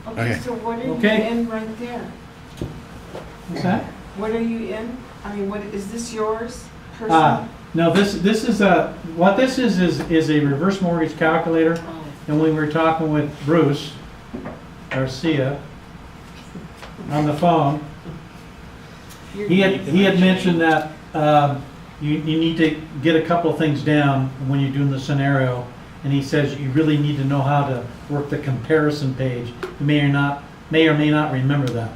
Okay, Okay. so what are you Okay. in right there? What's that? What are you in? I mean, what, is this yours personally? No, this is a, what this is a reverse mortgage calculator. Oh. And we were talking with Bruce Garcia on the phone. You're- He had mentioned that you need to get a couple of things down when you're doing the scenario. And he says you really need to know how to work the comparison page. You may or may not remember that.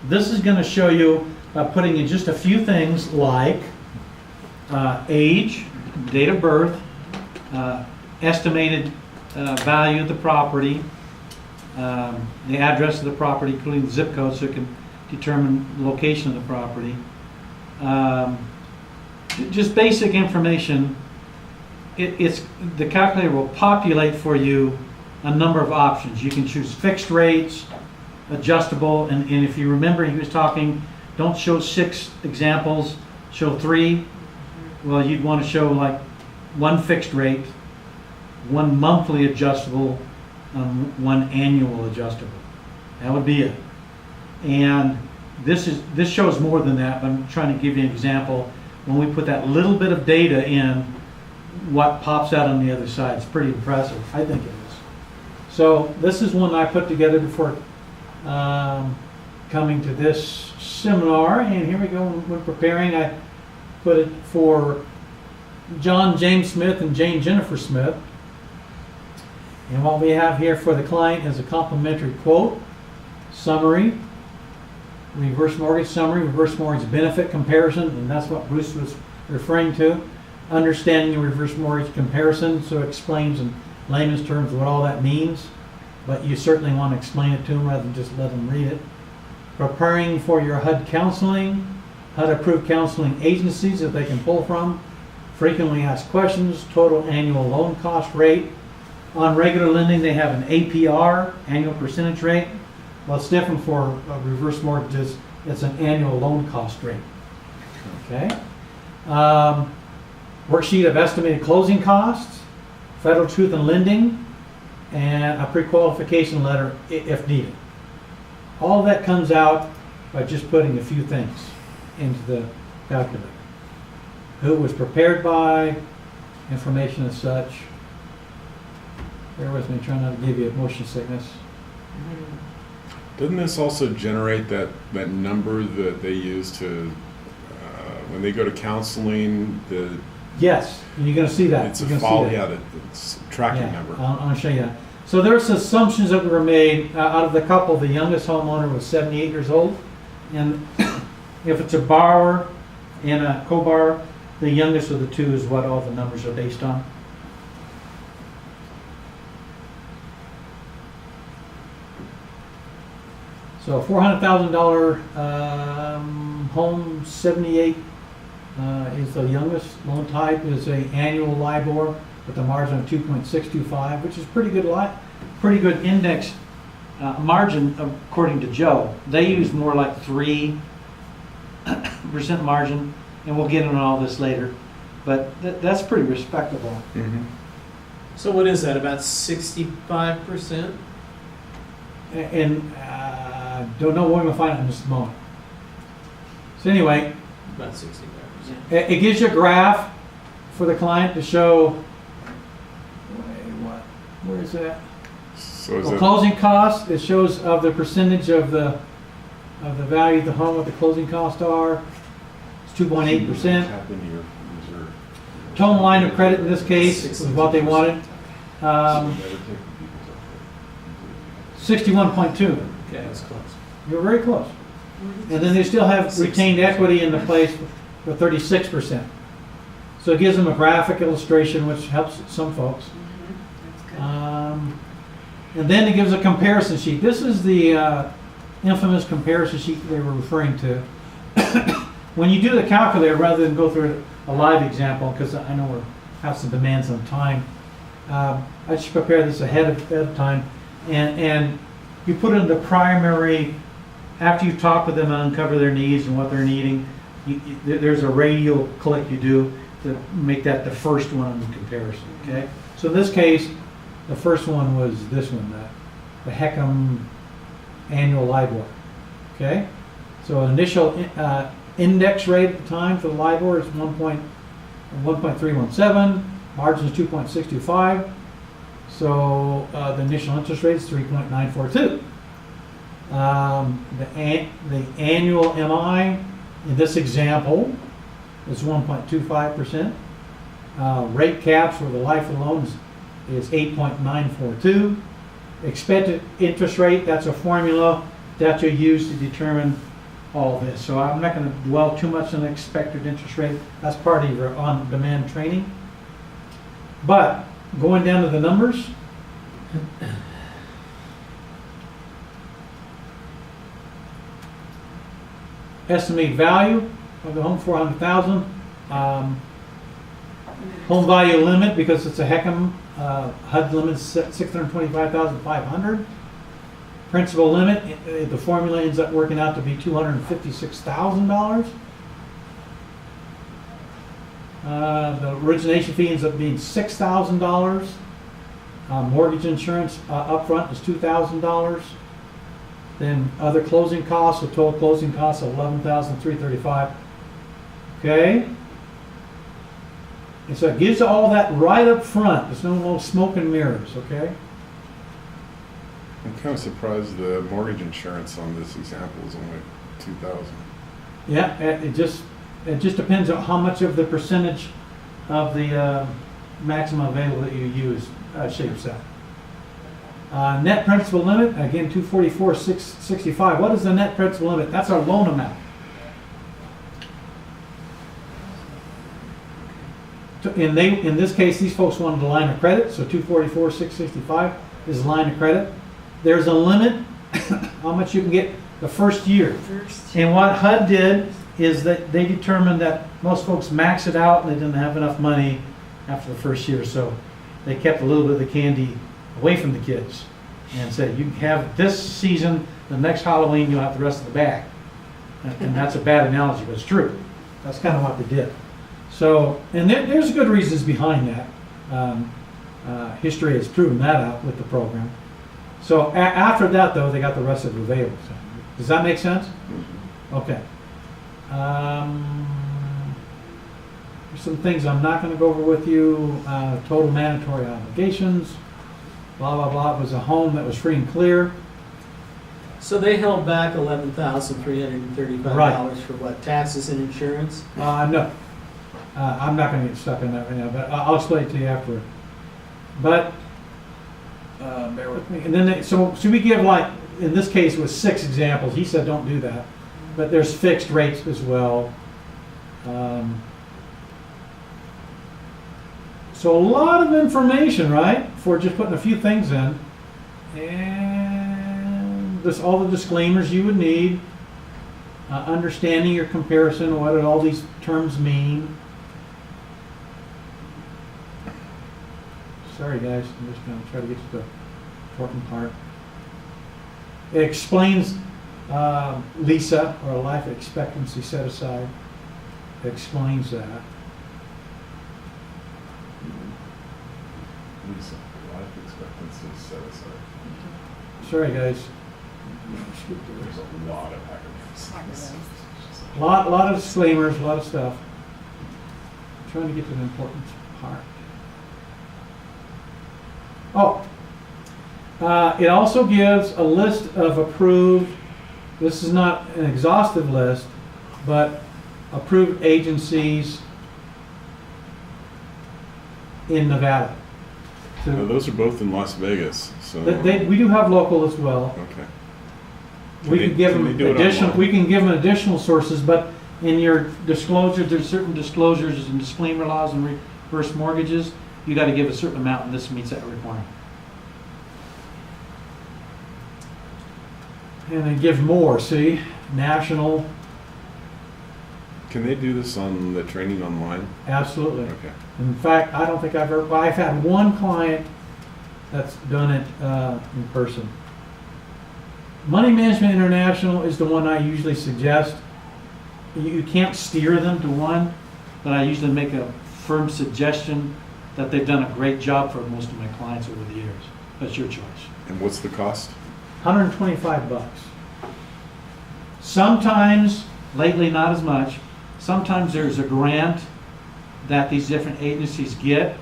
This is going to show you putting in just a few things like age, date of birth, estimated value of the property, the address of the property, including the zip code, so it can determine the location of the property. Just basic information. The calculator will populate for you a number of options. You can choose fixed rates, adjustable, and if you remember, he was talking, don't show 6 examples, show 3. Well, you'd want to show like 1 fixed rate, 1 monthly adjustable, 1 annual adjustable. That would be it. And this shows more than that, but I'm trying to give you an example. When we put that little bit of data in, what pops out on the other side. It's pretty impressive. I think it is. So this is one I put together before coming to this seminar. And here we go. When preparing, I put it for John James Smith and Jane Jennifer Smith. And what we have here for the client is a complimentary quote, summary, reverse mortgage summary, reverse mortgage benefit comparison, and that's what Bruce was referring to. Understanding the reverse mortgage comparison, so it explains in layman's terms what all that means, but you certainly want to explain it to them rather than just let them read it. Preparing for your HUD counseling, HUD approved counseling agencies that they can pull from, frequently asked questions, total annual loan cost rate. On regular lending, they have an APR, annual percentage rate. Well, it's different for reverse mortgages. It's an annual loan cost rate. Okay. Worksheet of estimated closing costs, Federal Truth in Lending, and a pre-qualification letter if needed. All that comes out by just putting a few things into the calculator. Who it was prepared by, information as such. Bear with me, trying not to give you motion sickness. Doesn't this also generate that number that they use to, when they go to counseling, Yes, and you're going to see that. it's You're a gonna see follow, that. yeah, it's tracking Yeah, number. I'll show you that. So there's assumptions that were made out of the couple. The youngest homeowner was 78 years old, and if it's a borrower and a co-borrower, the youngest of the two is what all the numbers are based on. So $400,000 home, 78 is the youngest. Loan type is a annual LIBOR with a margin of 2.625, which is pretty good index margin according to Joe. They use more like 3% margin, and we'll get into all this later. But that's pretty respectable. Mhm. So what is that, about 65%? And don't know what we're going to find out in just a moment. So anyway, About 65%. it gives you a graph for the client to show, where is that? So is Well, it, closing costs, it shows of the percentage of the value of the home, what the closing costs are. It's 2.8%. tap into your reserve. Total line of credit in this case was what they wanted. 61.2. Okay, that's close. You're very close. And then they still have retained equity in the place for 36%. So it gives them a graphic illustration, which helps some folks. That's good. And then it gives a comparison sheet. This is the infamous comparison sheet they were referring to. When you do the calculator, rather than go through a live example, because I know we have some demands on time, I just prepare this ahead of time, and you put in the primary, after you talk with them and uncover their needs and what they're needing, there's a radial click you do to make that the first one in the comparison, okay? So in this case, the first one was this one, the Heckham annual LIBOR. Okay? So an initial index rate at the time for the LIBOR is 1.317, margin is 2.625. So the initial interest rate is 3.942. The annual MI in this example is 1.25%. Rate caps for the life of the loan is 8.942. Expected interest rate, that's a formula that you use to determine all this. So I'm not going to dwell too much on the expected interest rate. That's part of your on-demand training. But going down to the numbers, estimated value of the home, 400,000. Home value limit, because it's a HECM, HUD limit is 625,500. Principal limit, the formula ends up working out to be $256,000. The origination fee ends up being $6,000. Mortgage insurance upfront is $2,000. Then other closing costs, a total closing cost of $11,335. Okay? And so it gives you all that right up front. There's no smoke and mirrors, okay? I'm kind of surprised the mortgage insurance on this example is only 2,000. Yeah, it just depends on how much of the percentage of the maximum available that you use shapes out. Net principal limit, again, 244,665. What is the net principal limit? That's our loan amount. In this case, these folks wanted a line of credit, so 244,665 is a line of credit. There's a limit how much you can get the first year. And what HUD did is that they determined that most folks max it out and they didn't have enough money after the first year, so they kept a little bit of the candy away from the kids and said, you can have this season, the next Halloween you'll have the rest of the bag. And that's a bad analogy, but it's true. That's kind of what they did. So, and there's good reasons behind that. History has proven that out with the program. So after that, though, they got the rest of it available. So, does that make sense? Okay. There's some things I'm not going to go over with you. Total mandatory obligations. Blah, blah, blah. It was a home that was free and clear. So they held back $11,335 Right. for what, taxes and insurance? No. I'm not going to get stuck in that right now, but I'll explain it to you afterward. But bear with me. And then, so we give, like, in this case, it was 6 examples. He said don't do that. But there's fixed rates as well. So a lot of information, right, for just putting a few things in. And this, all the disclaimers you would need. Understanding your comparison, what did all these terms mean. Sorry guys, I'm just going to try to get to the important part. It explains LISA, or life expectancy set aside. It explains that. Lisa, life expectancy set aside. Sorry guys. There's a lot of acronyms. Lot of disclaimers, a lot of stuff. I'm trying to get to the important part. It also gives a list of approved, this is not an exhaustive list, but approved agencies in Nevada. Now, those are both in Las Vegas, so. We do have local as well. Okay. We can give Can them they do it additional, online? we can give them additional sources, but in your disclosure, there's certain disclosures and disclaimer laws and reverse mortgages. You got to give a certain amount, and this meets that requirement. And then give more, see? National, Can they do this on the training online? absolutely. Okay. In fact, I don't think I've had one client that's done it in person. Money Management International is the one I usually suggest. You can't steer them to one, but I usually make a firm suggestion that they've done a great job for most of my clients over the years. That's your choice. And what's the cost? $125. Sometimes, lately not as much, sometimes there's a grant that these different agencies get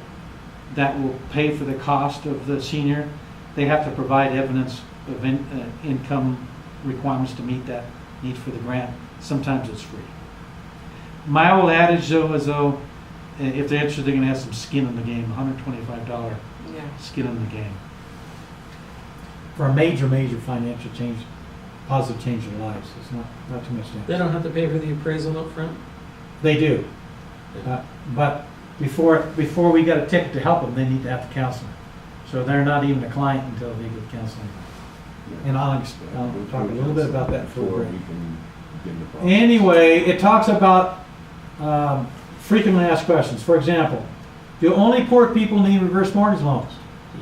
that will pay for the cost of the senior. They have to provide evidence of income requirements to meet that need for the grant. Sometimes it's free. My old adage though is if they're interested, they're gonna have some skin in the game, $125 Yeah. skin in the game. For a major financial change, positive change in lives. It's not too much They damage. don't have to pay for the appraisal up front? They do. But before we got a ticket to help them, they need to have the counseling. So they're not even a client until they get counseling. And I'll talk a little bit about that before Before we we break. can begin the process. Anyway, it talks about frequently asked questions. For example, do only poor people need reverse mortgage loans?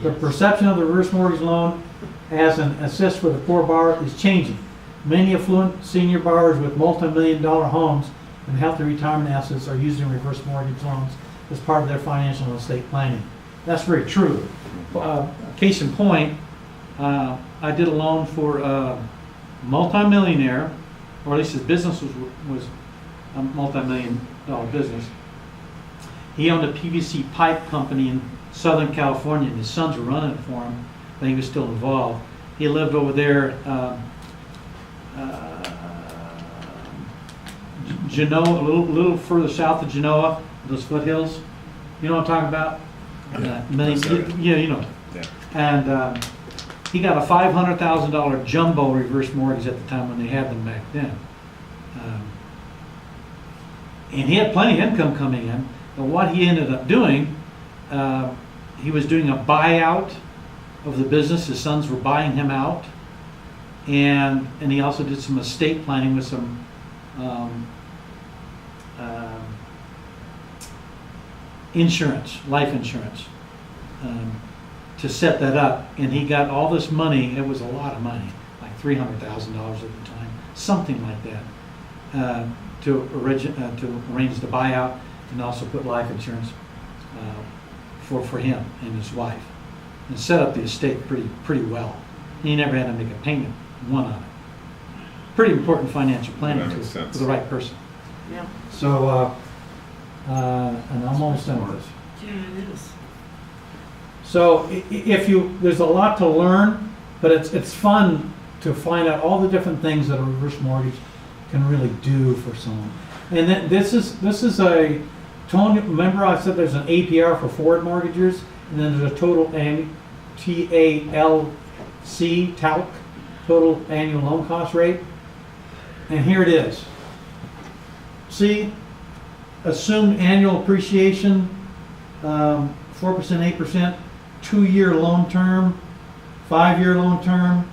The Yes. perception of the reverse mortgage loan as an assist for the poor borrower is changing. Many affluent senior borrowers with multi-million-dollar homes and healthy retirement assets are using reverse mortgage loans as part of their financial and estate planning. That's very true. Case in point, I did a loan for a multi-millionaire, or at least his business was a multi-million-dollar business. He owned a PVC pipe company in Southern California, and his sons were running it for him, but he was still involved. He lived over there, Genoa, a little further south of Genoa, those foothills. You know what I'm talking about? Yeah. Million, That's right. yeah, you know. Yeah. And he got a $500,000 jumbo reverse mortgage at the time when they had them back then. And he had plenty of income coming in, but what he ended up doing, he was doing a buyout of the business. His sons were buying him out. And he also did some estate planning with some insurance, life insurance, to set that up. And he got all this money. It was a lot of money, like $300,000 at the time, something like that, to arrange the buyout and also put life insurance for him and his wife, and set up the estate pretty well. He never had to make a payment, one on it. Pretty important financial planning That makes for sense. the right person. Yeah. So, and I'm almost done with this. Yeah, it is. So there's a lot to learn, but it's fun to find out all the different things that a reverse mortgage can really do for someone. And then this is a, Tony, remember I said there's an APR for forward mortgagers, and then there's a total TALC, total annual loan cost rate. And here it is. See, assumed annual appreciation, 4%, 8%, 2-year loan term, 5-year loan term,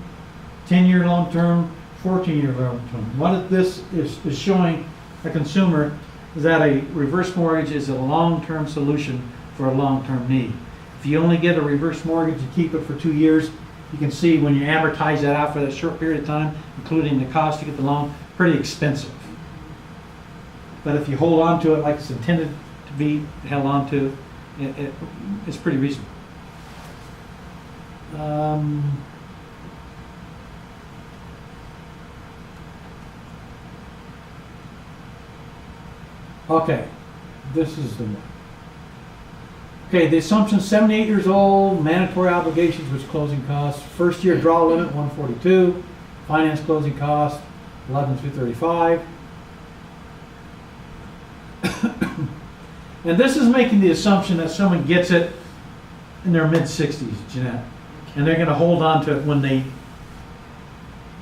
10-year loan term, 14-year loan term. What this is showing a consumer is that a reverse mortgage is a long-term solution for a long-term need. If you only get a reverse mortgage and keep it for 2 years, you can see when you amortize that out for that short period of time, including the cost to get the loan, pretty expensive. But if you hold on to it like it's intended to be held on to, it's pretty reasonable. Okay, this is the one. Okay, the assumption 78 years old, mandatory obligations, which closing costs, first year draw limit 142, finance closing cost 11,235. And this is making the assumption that someone gets it in their mid-60s, Jeanette, and they're going to hold on to it when they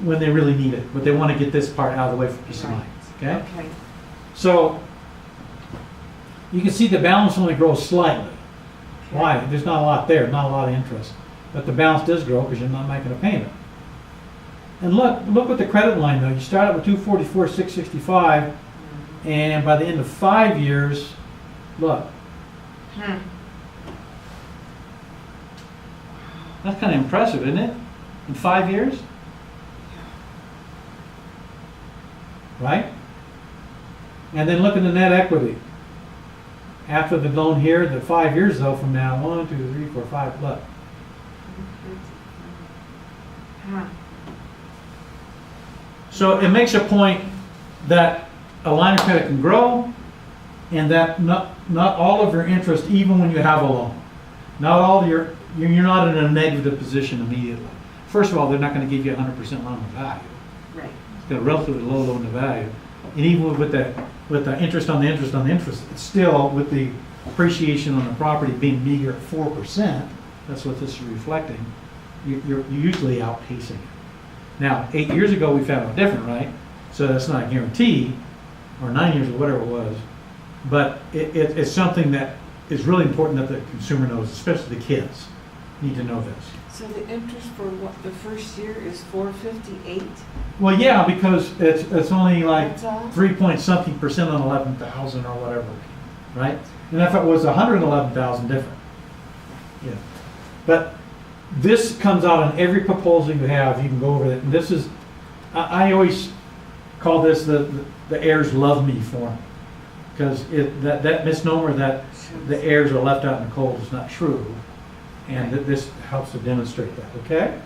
really need it, but they want to get this part out of the way for peace of mind. Okay? Okay. So you can see the balance only grows slightly. Why? There's not a lot there, not a lot of interest, but the balance does grow because you're not making a payment. And look at the credit line though. You start out with 244, 665, and by the end of 5 years, look, that's kind of impressive, isn't it? In 5 years, right? And then look at the net equity. After the loan here, the 5 years though, from now, 1, 2, 3, 4, 5, look. So it makes a point that a line of credit can grow and that not all of your interest, even when you have a loan, not all of you're not in a negative position immediately. First of all, they're not going to give you 100% loan to value. Right. It's got a relatively low loan to value. And even with the interest on the interest on the interest, it's still with the appreciation on the property being meager at 4%, that's what this is reflecting, you're usually outpacing it. Now, 8 years ago, we found out different, right? So that's not a guarantee, or 9 years or whatever it was. But it's something that is really important that the consumer knows, especially the kids need to know this. So the interest for what, the first year is 458? Well, yeah, because it's only like That's all? 3-point-something% on 11,000 or whatever, right? And if it was 111,000, different. Yeah. But this comes out on every proposal you have. You can go over it. And this is, I always call this the heirs love me form, because that misnomer that the heirs are left out in the cold is not true, and that this helps to demonstrate that. Okay.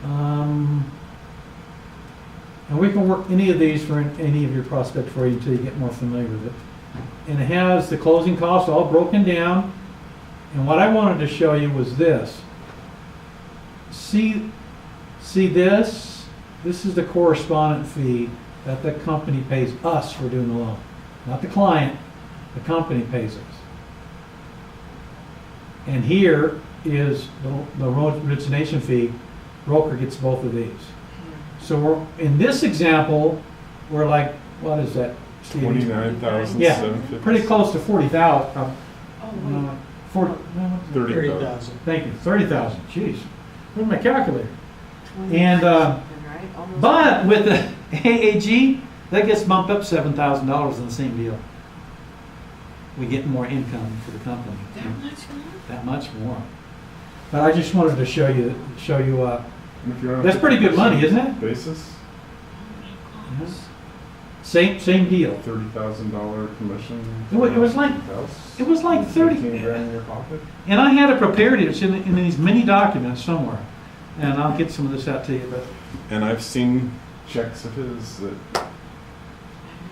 And we can work any of these for any of your prospects for you until you get more familiar with it. And it has the closing costs all broken down. And what I wanted to show you was this. See this? This is the correspondent fee that the company pays us for doing the loan. Not the client, the company pays us. And here is the origination fee. Broker gets both of these. So in this example, we're like, what is that, Steve? 29,750. Yeah, pretty close to 40,000. Oh, wait. 30,000. Thank you, 30,000. Jeez, where's my calculator? 20, And, right? Almost. But with the AAG, that gets bumped up $7,000 in the same deal. We get more income for the company. That much more? That much more. But I just wanted to show you. And if you're on a That's pretty good money, isn't it? Basis, Oh my gosh. Same deal. $30,000 commission. It was like- house, It was like 30. 15 grand in your pocket. And I had it prepared. It's in these mini documents somewhere, and I'll get some of this out to you. But And I've seen checks of his that, I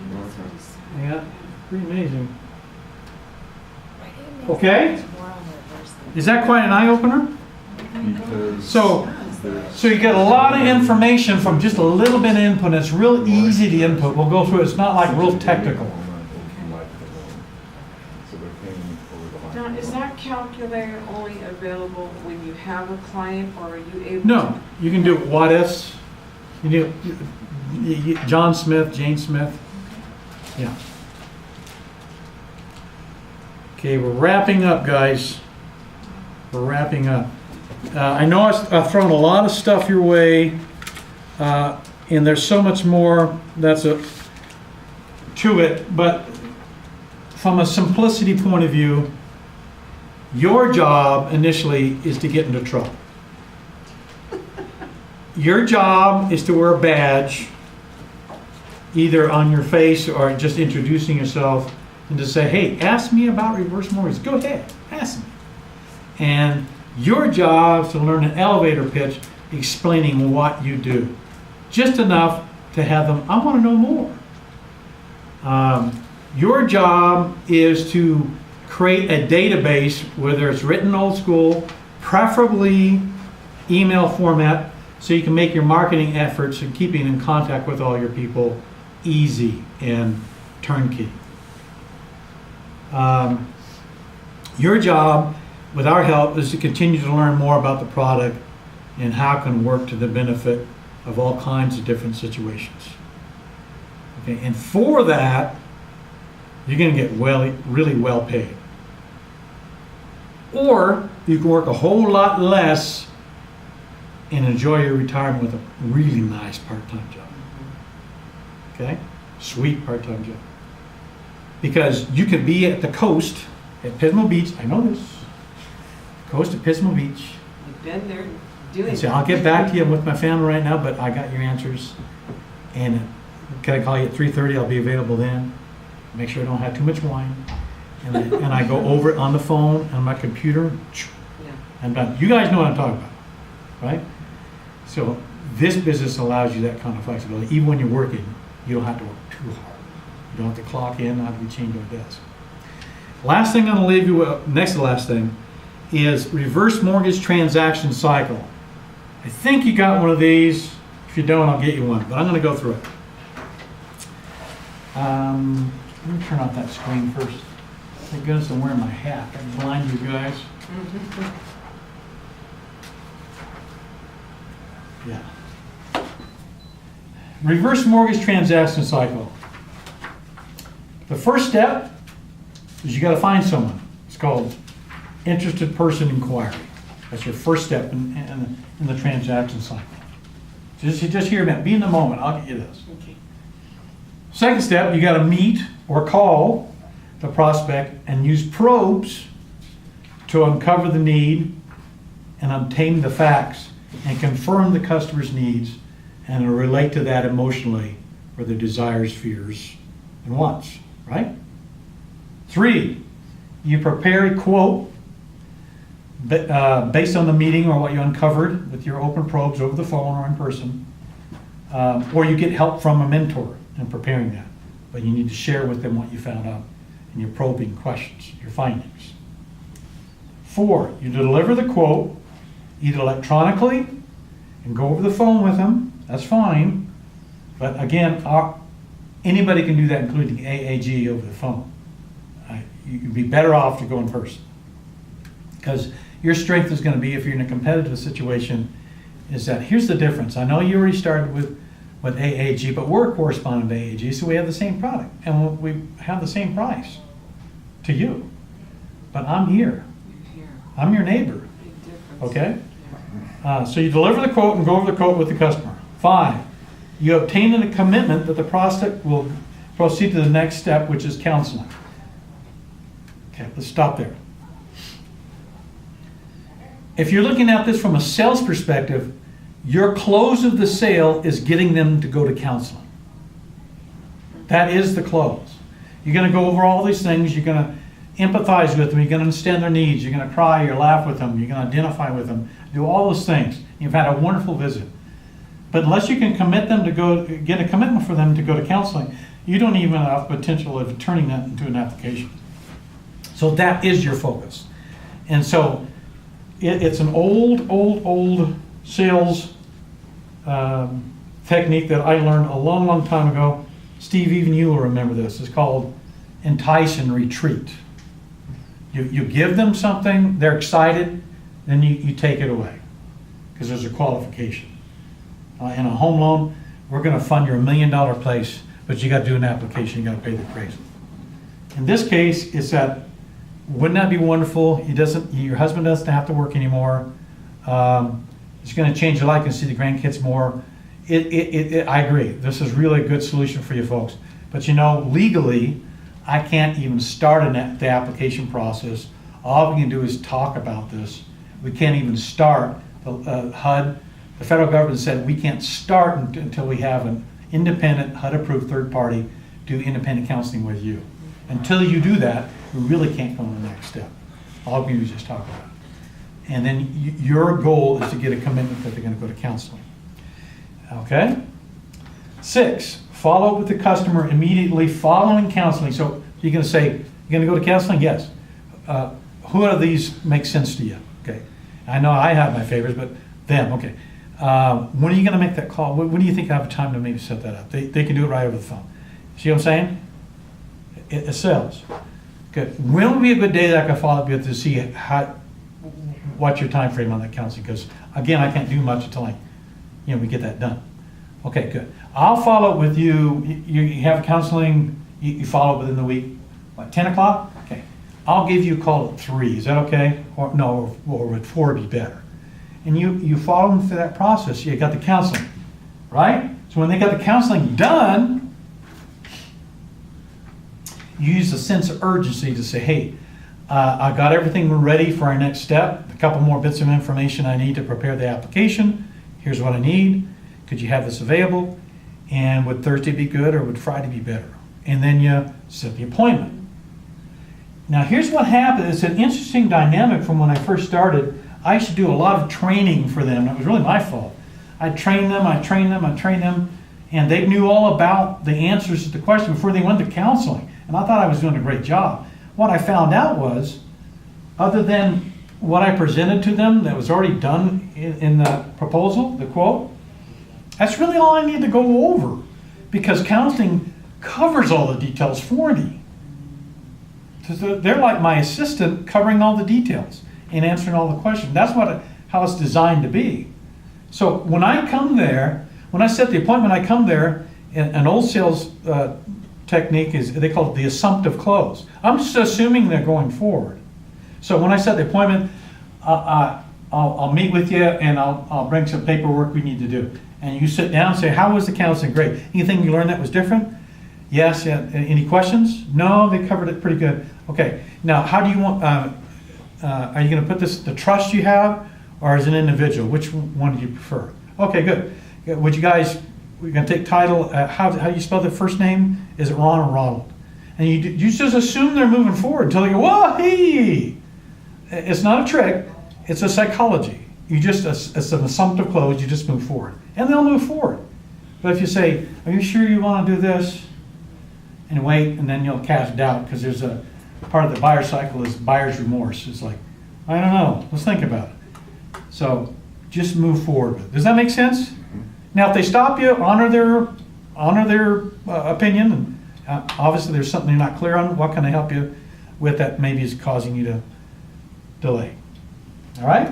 mean, that's what he said. yeah, pretty amazing. Okay. Is that quite an eye opener? because. So there's- you get a lot of information from just a little bit of input. It's real easy to input. We'll go through it. It's not like real technical. So they're paying over the line. Now, is that calculator only available when you have a client, or are you able to? No, you can do what ifs. You do John Smith, Jane Smith. Yeah. Okay, we're wrapping up, guys. We're wrapping up. I know I've thrown a lot of stuff your way, and there's so much more to it, but from a simplicity point of view, your job initially is to get into trouble. Your job is to wear a badge, either on your face or just introducing yourself, and to say, hey, ask me about reverse mortgage. Go ahead, ask me. And your job is to learn an elevator pitch explaining what you do. Just enough to have them, I want to know more. Your job is to create a database, whether it's written old school, preferably email format, so you can make your marketing efforts and keeping in contact with all your people easy and turnkey. Your job, with our help, is to continue to learn more about the product and how it can work to the benefit of all kinds of different situations. Okay, and for that, you're going to get really well paid. Or you can work a whole lot less and enjoy your retirement with a really nice part-time job. Okay? Sweet part-time job. Because you could be at the coast at Pismo Beach. I know this. Coast at Pismo Beach. You've been there doing And say, it. I'll get back to you. I'm with my family right now, but I got your answers. And can I call you at 3:30? I'll be available then. Make sure I don't have too much wine. And I go over it on the phone, on my computer. Yeah. I'm done. You guys know what I'm talking about, right? So This business allows you that kind of flexibility. Even when you're working, you don't have to work too hard. You don't have to clock in, not have to be chained to a desk. Last thing I'm going to leave you with, next to the last thing, is reverse mortgage transaction cycle. I think you got one of these. If you don't, I'll get you one, but I'm going to go through it. Let me turn off that screen first. Thank goodness I'm wearing my hat. I blind you guys. Yeah. Reverse mortgage transaction cycle. The first step is you got to find someone. It's called interested person inquiry. That's your first step in the transaction cycle. Just hear about. Be in the moment. I'll get you this. Okay. Second step, you got to meet or call the prospect and use probes to uncover the need and obtain the facts and confirm the customer's needs and relate to that emotionally or their desires, fears, and wants, right? 3, you prepare a quote based on the meeting or what you uncovered with your open probes over the phone or in person, or you get help from a mentor in preparing that. But you need to share with them what you found out in your probing questions, your findings. 4, you deliver the quote either electronically and go over the phone with them. That's fine. But again, anybody can do that, including AAG over the phone. You'd be better off to go in person. Because your strength is going to be, if you're in a competitive situation, is that here's the difference. I know you already started with AAG, but we're a correspondent of AAG, so we have the same product. And we have the same price to you. But I'm here. Here. I'm your neighbor. Big difference. Okay? So you deliver the quote and go over the quote with the customer. 5, you obtain a commitment that the prospect will proceed to the next step, which is counseling. Okay, let's stop there. If you're looking at this from a sales perspective, your close of the sale is getting them to go to counseling. That is the close. You're going to go over all these things. You're going to empathize with them. You're going to understand their needs. You're going to cry. You're laugh with them. You're going to identify with them. Do all those things. You've had a wonderful visit. But unless you can commit them to get a commitment for them to go to counseling, you don't even have the potential of turning that into an application. So that is your focus. And so it's an old sales technique that I learned a long time ago. Steve, even you will remember this. It's called entice and retreat. You give them something, they're excited, then you take it away because there's a qualification. In a home loan, we're going to fund your $1 million place, but you got to do an application, you got to pay the appraisal. In this case, it's that, wouldn't that be wonderful? Your husband doesn't have to work anymore. It's going to change your life and see the grandkids more. I agree. This is really a good solution for you folks. But legally, I can't even start the application process. All we can do is talk about this. We can't even start. The HUD, the federal government said we can't start until we have an independent HUD-approved third party do independent counseling with you. Until you do that, we really can't go on the next step. All we can do is just talk about it. And then your goal is to get a commitment that they're going to go to counseling. Okay? 6, follow up with the customer immediately following counseling. So you're going to say, you're going to go to counseling? Yes. Who of these make sense to you? Okay. I know I have my favorites, but them, okay. When are you going to make that call? When do you think I have time to maybe set that up? They can do it right over the phone. See what I'm saying? It sells. Good. When would be a good day that I can follow up with to see what's your time frame on that counseling? Because again, I can't do much until we get that done. Okay, good. I'll follow up with you. You have counseling. You follow up within the week. What, 10 o'clock? Okay. I'll give you a call at 3. Is that okay? Or no, or at 4 would be better. And you follow them through that process. You got the counseling, right? So when they got the counseling done, you use a sense of urgency to say, hey, I got everything ready for our next step. A couple more bits of information I need to prepare the application. Here's what I need. Could you have this available? And would Thursday be good or would Friday be better? And then you set the appointment. Now here's what happened. It's an interesting dynamic from when I first started. I used to do a lot of training for them. It was really my fault. I trained them, and they knew all about the answers to the question before they went to counseling. And I thought I was doing a great job. What I found out was, other than what I presented to them that was already done in the proposal, the quote, that's really all I need to go over, because counseling covers all the details for me. So they're like my assistant, covering all the details and answering all the questions. That's how it's designed to be. So when I come there, when I set the appointment, I come there, and an old sales technique is, they call it the assumptive close. I'm just assuming they're going forward. So when I set the appointment, I'll meet with you, and I'll bring some paperwork we need to do. And you sit down and say, how was the counseling? Great. Anything you learned that was different? Yes. Yeah. Any questions? No, they covered it pretty good. Okay. Now, how do you want, are you going to put this, the trust you have, or as an individual? Which one do you prefer? Okay, good. Would you guys, we're going to take title, how do you spell the first name? Is it Ron or Ronald? And you just assume they're moving forward until they go, whoa, hey! It's not a trick, it's a psychology. It's an assumptive close, you just move forward. And they'll move forward. But if you say, are you sure you want to do this? And wait, and then you'll cast doubt, because there's a part of the buyer cycle is buyer's remorse. It's like, I don't know, let's think about it. So just move forward with it. Does that make sense? Now, if they stop you, honor their opinion, and obviously there's something you're not clear on. What can I help you with that maybe is causing you to delay? All right.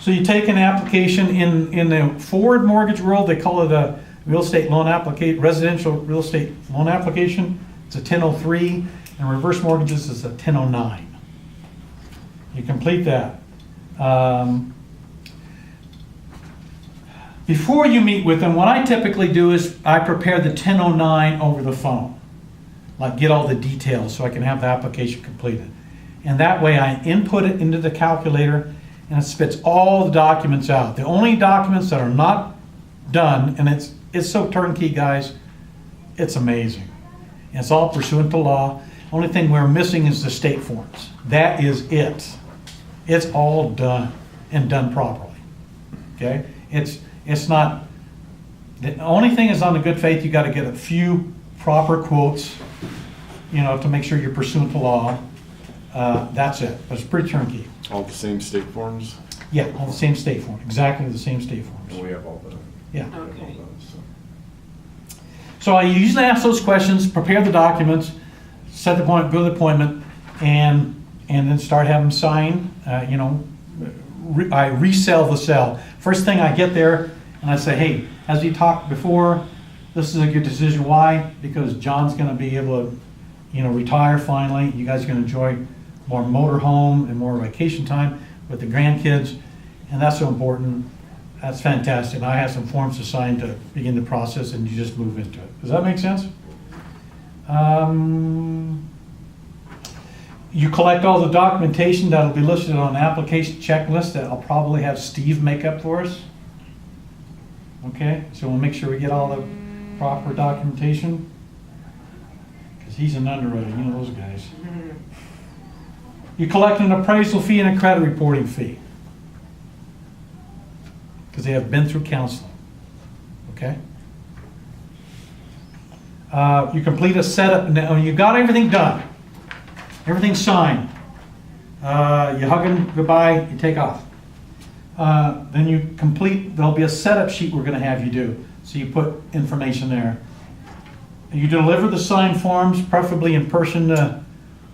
So you take an application in the forward mortgage world. They call it a real estate loan application, residential real estate loan application. It's a 1003, and reverse mortgages is a 1009. You complete that. Before you meet with them, what I typically do is I prepare the 1009 over the phone, like get all the details so I can have the application completed. And that way I input it into the calculator, and it spits all the documents out. The only documents that are not done, and it's so turnkey, guys, it's amazing. And it's all pursuant to law. Only thing we're missing is the state forms. That is it. It's all done, and done properly. Okay? It's not, the only thing is on the good faith, you got to get a few proper quotes, to make sure you're pursuant to law. That's it. But it's pretty turnkey. All the same state forms? Yeah, all the same state form, exactly the same state forms. And we have all the. Yeah. Okay. So I usually ask those questions, prepare the documents, set the appointment, go to the appointment, and then start having them sign. I resell the sell. First thing I get there, and I say, hey, as we talked before, this is a good decision. Why? Because John's going to be able to, retire finally. You guys are going to enjoy more motorhome and more vacation time with the grandkids, and that's so important. That's fantastic. And I have some forms to sign to begin the process, and you just move into it. Does that make sense? You collect all the documentation that'll be listed on an application checklist that I'll probably have Steve make up for us. Okay, so we'll make sure we get all the proper documentation, because he's an underwriter, those guys. You collect an appraisal fee and a credit reporting fee, because they have been through counseling. Okay? You complete a setup. Now you got everything done. Everything's signed. You hug them goodbye, you take off. Then you complete, there'll be a setup sheet we're going to have you do. So you put information there. You deliver the signed forms, preferably in person to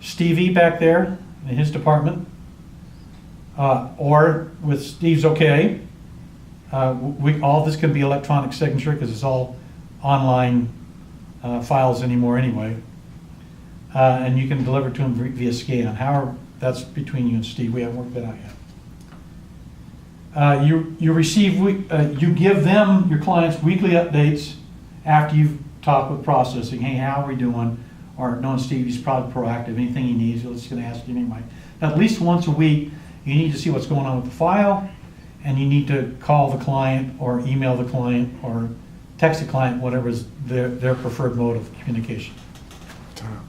Stevie back there in his department. Or with Steve's okay. All this can be electronic signature because it's all online files anymore anyway. And you can deliver to them via scan. However, that's between you and Steve. We haven't worked that out yet. You give them, your clients, weekly updates after you've talked with processing. Hey, how are we doing? Or knowing Steve, he's probably proactive. Anything he needs, he's just going to ask you anyway. At least once a week, you need to see what's going on with the file, and you need to call the client or email the client or text the client, whatever is their preferred mode of communication. Time.